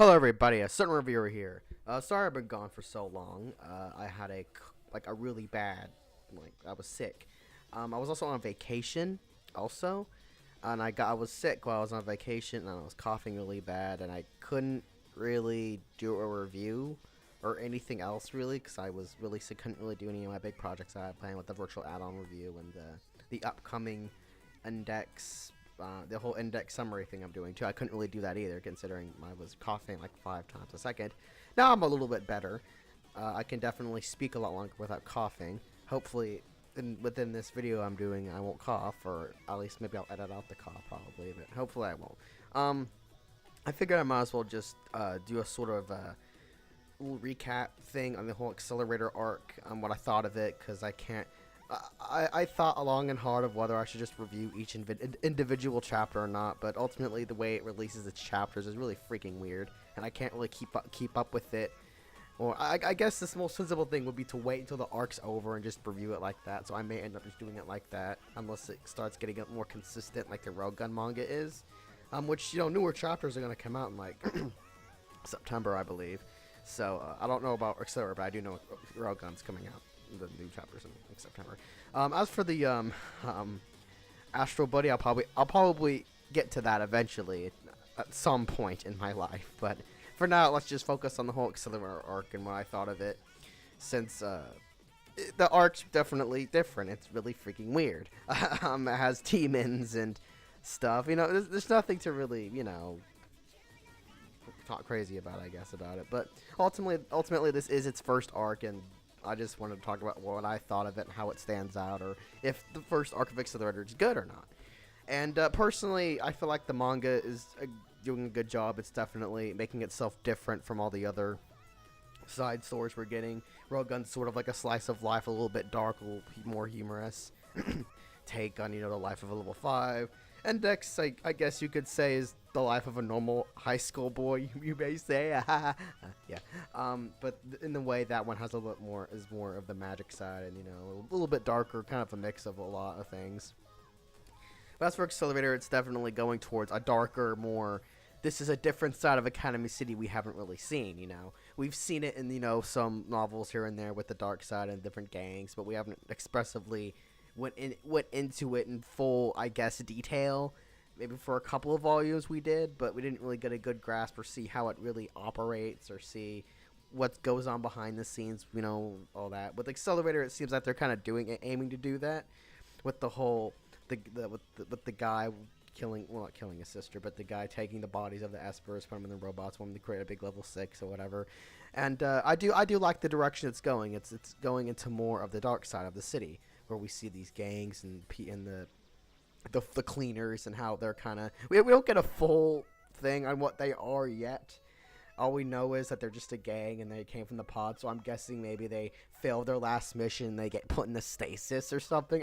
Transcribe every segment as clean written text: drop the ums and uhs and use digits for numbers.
Hello everybody, a certain reviewer here. Sorry I've been gone for so long. I had a really bad, I was sick. I was also on vacation, also, and I was sick while I was on vacation, and I was coughing really bad, and I couldn't really do a review or anything else really, because I was really sick. Couldn't really do any of my big projects I had planned with the virtual add-on review and the upcoming index the whole index summary thing I'm doing too. I couldn't really do that either, considering I was coughing like 5 times a second. Now I'm a little bit better. I can definitely speak a lot longer without coughing. Hopefully, within this video I'm doing, I won't cough, or at least maybe I'll edit out the cough probably, but hopefully I won't. I figured I might as well just do a sort of little recap thing on the whole accelerator arc, on what I thought of it, because I can't. I thought long and hard of whether I should just review each individual chapter or not, but ultimately the way it releases its chapters is really freaking weird, and I can't really keep up with it. Or I guess the most sensible thing would be to wait until the arc's over and just review it like that. So I may end up just doing it like that, unless it starts getting more consistent, like the Railgun manga is, which newer chapters are gonna come out in like September, I believe. So I don't know about Accelerator, but I do know Railgun's coming out. The new chapters in September. As for the Astro Buddy, I'll probably get to that eventually at some point in my life. But for now, let's just focus on the whole Accelerator arc and what I thought of it. Since the arc's definitely different, it's really freaking weird. It has demons and stuff. There's nothing to really talk crazy about, I guess, about it. But ultimately, this is its first arc, and I just wanted to talk about what I thought of it and how it stands out, or if the first arc of Accelerator is good or not. And personally, I feel like the manga is doing a good job. It's definitely making itself different from all the other side stories we're getting. Railgun's sort of like a slice of life, a little bit dark, a little more humorous take on, the life of a level 5. And Dex, I guess you could say, is the life of a normal high school boy, you may say. Yeah. But in the way that one has a little more of the magic side, and a little bit darker, kind of a mix of a lot of things. But as for Accelerator, it's definitely going towards a darker, more. This is a different side of Academy City we haven't really seen. We've seen it in some novels here and there with the dark side and different gangs, but we haven't expressively went into it in full, I guess, detail. Maybe for a couple of volumes we did, but we didn't really get a good grasp or see how it really operates or see what goes on behind the scenes, all that. With Accelerator, it seems like they're kind of aiming to do that with the whole, with the guy not killing his sister, but the guy taking the bodies of the Espers, put them in the robots, wanting to create a big level 6 or whatever. And I do like the direction it's going. It's going into more of the dark side of the city, where we see these gangs and the cleaners and how they're kind of. We don't get a full thing on what they are yet. All we know is that they're just a gang and they came from the pod. So I'm guessing maybe they failed their last mission. They get put in the stasis or something.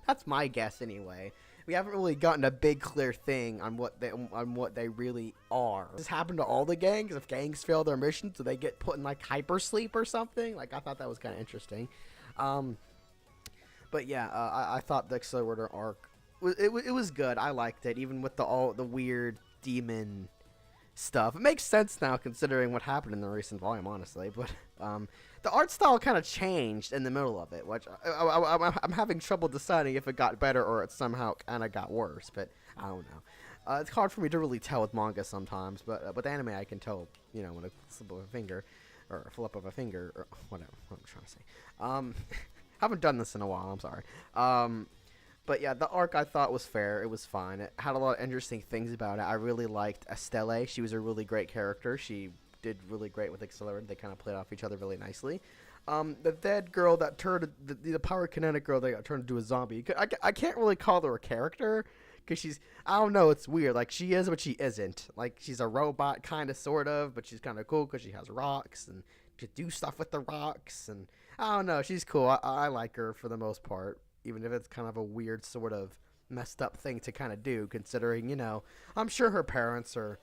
That's my guess anyway. We haven't really gotten a big clear thing on what they really are. Does this happen to all the gangs? If gangs fail their missions, do they get put in like hypersleep or something? I thought that was kind of interesting. But yeah, I thought the Accelerator arc it was good. I liked it, even with all the weird demon stuff. It makes sense now considering what happened in the recent volume, honestly. But the art style kind of changed in the middle of it, which I'm having trouble deciding if it got better or it somehow kind of got worse. But I don't know. It's hard for me to really tell with manga sometimes, but with anime I can tell. When a slip of a finger or a flip of a finger or whatever. What I'm trying to say. Haven't done this in a while. I'm sorry. But yeah, the arc I thought was fair. It was fine. It had a lot of interesting things about it. I really liked Estelle. She was a really great character. She did really great with Accelerator. They kind of played off each other really nicely. The dead girl that turned the pyrokinetic girl that got turned into a zombie. I can't really call her a character because she's, I don't know. It's weird. Like, she is, but she isn't. Like, she's a robot, kind of, sort of, but she's kind of cool because she has rocks and she do stuff with the rocks, and I don't know. She's cool. I like her for the most part, even if it's kind of a weird sort of messed up thing to kind of do, considering, I'm sure her parents are,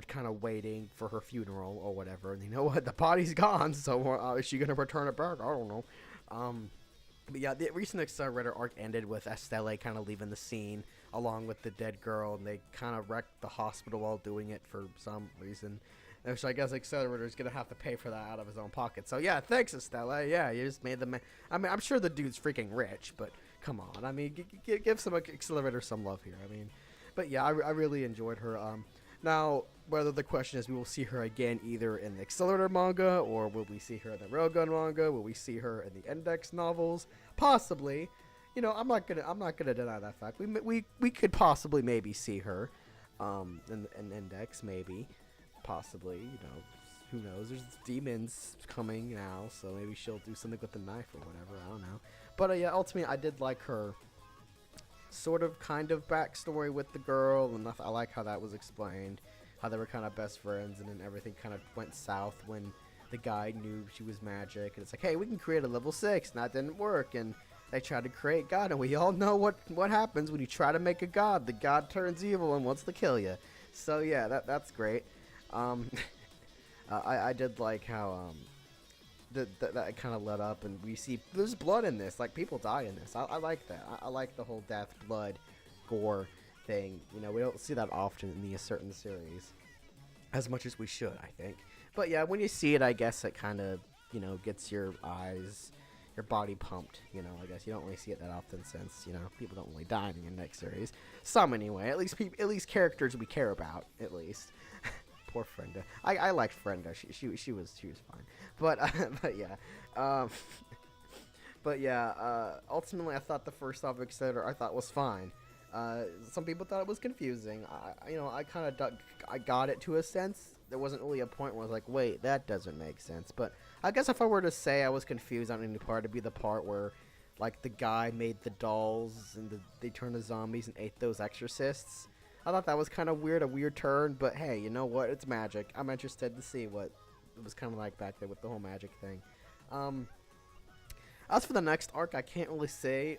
kind of waiting for her funeral or whatever. And you know what? The body's gone, so is she going to return it back? I don't know. But yeah, the recent Accelerator arc ended with Estelle kind of leaving the scene along with the dead girl, and they kind of wrecked the hospital while doing it for some reason. Which I guess Accelerator is gonna have to pay for that out of his own pocket. So yeah, thanks Estelle. Yeah, you just made the. I mean, I'm sure the dude's freaking rich, but come on. I mean, give some Accelerator some love here. I mean, but yeah, I really enjoyed her. Now whether the question is we will see her again either in the Accelerator manga or will we see her in the Railgun manga? Will we see her in the Index novels? Possibly. You know, I'm not gonna deny that fact. We could possibly maybe see her, in Index maybe, possibly. You know, who knows? There's demons coming now, so maybe she'll do something with the knife or whatever. I don't know. But yeah, ultimately I did like her sort of kind of backstory with the girl, and I like how that was explained, how they were kind of best friends, and then everything kind of went south when the guy knew she was magic, and it's like, hey, we can create a level 6, and that didn't work, and they tried to create God, and we all know what happens when you try to make a God. The God turns evil and wants to kill you. So yeah, that's great. I did like how that kind of led up, and we see there's blood in this. Like, people die in this. I like that. I like the whole death, blood, gore thing. You know, we don't see that often in the certain series as much as we should, I think. But yeah, when you see it, I guess it kind of, you know, gets your eyes, your body pumped. You know, I guess you don't really see it that often since, you know, people don't really die in the next series. Some anyway. At least characters we care about. At least. Poor Frenda. I liked Frenda. She was fine. But but yeah. But yeah. Ultimately, I thought the first off Accelerator I thought was fine. Some people thought it was confusing. I kind of I got it to a sense. There wasn't really a point where I was like, wait, that doesn't make sense. But I guess if I were to say I was confused on any part, it'd be the part where, like, the guy made the dolls and they turned to zombies and ate those exorcists. I thought that was kind of weird, a weird turn. But hey, you know what? It's magic. I'm interested to see what it was kind of like back there with the whole magic thing. As for the next arc, I can't really say.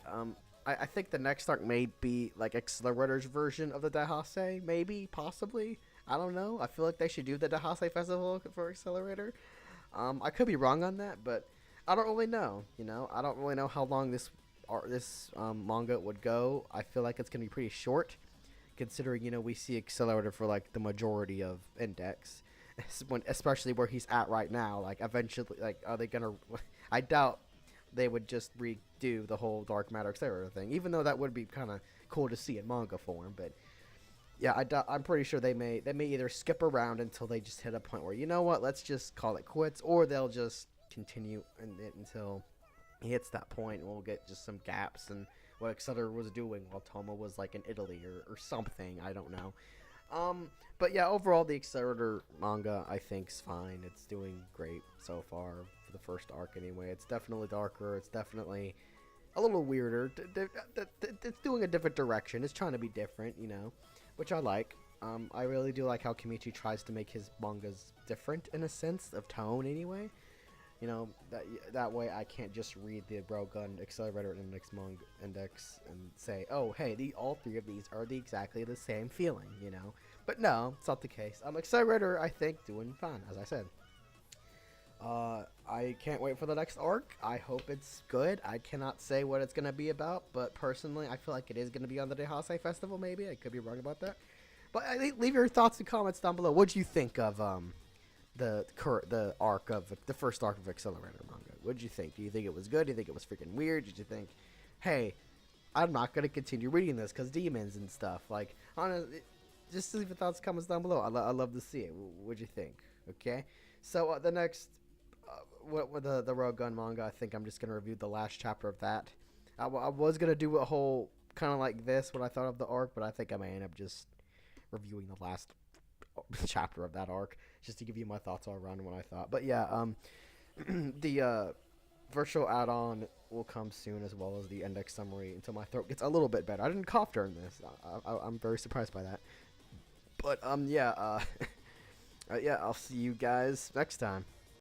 I think the next arc may be like Accelerator's version of the Dahase, maybe, possibly. I don't know. I feel like they should do the Dahase Festival for Accelerator. I could be wrong on that, but I don't really know. You know, I don't really know how long this manga would go. I feel like it's gonna be pretty short, considering, you know, we see Accelerator for like the majority of Index, especially where he's at right now. Like, eventually, like, are they gonna? I doubt they would just redo the whole Dark Matter Accelerator thing, even though that would be kind of cool to see in manga form. But yeah, I'm pretty sure they may either skip around until they just hit a point where, you know what, let's just call it quits, or they'll just continue until he hits that point, and we'll get just some gaps in what Accelerator was doing while Toma was like in Italy or something. I don't know. But yeah, overall the Accelerator manga I think's fine. It's doing great so far for the first arc anyway. It's definitely darker. It's definitely a little weirder. It's doing a different direction. It's trying to be different, you know, which I like. I really do like how Kimichi tries to make his mangas different in a sense of tone anyway. You know, that way I can't just read the Railgun Accelerator Index manga index and say, oh, hey, all three of these are exactly the same feeling, you know. But no, it's not the case. Accelerator, I think, doing fine, as I said. I can't wait for the next arc. I hope it's good. I cannot say what it's going to be about, but personally, I feel like it is going to be on the Dehase Festival, maybe. I could be wrong about that. But leave your thoughts and comments down below. What do you think of the arc of the first arc of Accelerator manga? What did you think? Do you think it was good? Do you think it was freaking weird? Did you think, hey, I'm not going to continue reading this because demons and stuff? Like, honestly, just leave your thoughts and comments down below. I love to see it. What'd you think? Okay? So the next, with the Railgun manga, I think I'm just going to review the last chapter of that. I was going to do a whole kind of like this, what I thought of the arc, but I think I may end up just reviewing the last chapter of that arc, just to give you my thoughts all around what I thought. But yeah, the virtual add-on will come soon, as well as the index summary, until my throat gets a little bit better. I didn't cough during this. I'm very surprised by that. But yeah, yeah, I'll see you guys next time.